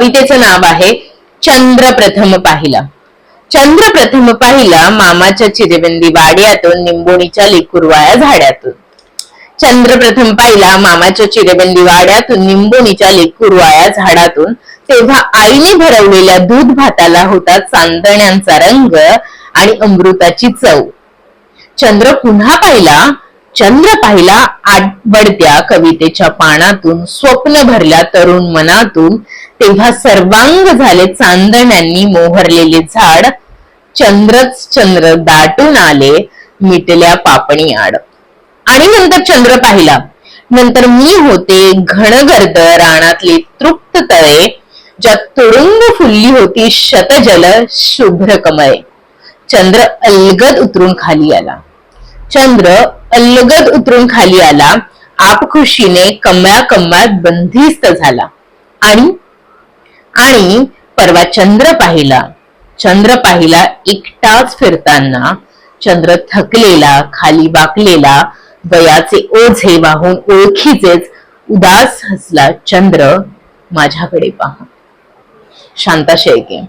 कवितेचं नाव आहे चंद्र प्रथम पाहिला. चंद्र प्रथम पाहिला मामाच्या चिरेबंदी वाड्यातून, निंबोणीच्या लेकुरवाया झाड्यातून. चंद्र प्रथम पाहिला मामाच्या चिरेबंदी वाड्यातून, निंबोणीच्या लेकुरवाया झाडातून. तेव्हा आईने भरवलेल्या दूध भाताला होता चांदण्यांचा रंग आणि अमृताची चव. चंद्र पुन्हा पाहिला, चंद्र पाहिला आवडत्या कवितेच्या पानातून, स्वप्न भरल्या तरुण मनातून. तेव्हा सर्वांग झाले चांदण्यांनी मोहरलेले झाड. चंद्रच चंद्र दाटून आले मिटल्या पापणी आड. आणि नंतर चंद्र पाहिला, नंतर मी होते घनगर्द रानातले तृप्त तळे, ज्यात तुडुंब फुलली होती शतजल शुभ्र कमळे. चंद्र अलगद उतरून खाली आला, चंद्र अलगद उतरून खाली आला, आपखुशीने कमळा कमळात बंदिस्त झाला. आणि परवा चंद्र पाहिला, चंद्र पाहिला एकटाच फिरताना. चंद्र थकलेला, खाली वाकलेला, वयाचे ओझे वाहून ओळखीचेच उदास हसला. चंद्र माझ्याकडे पहा. शांता शेळके.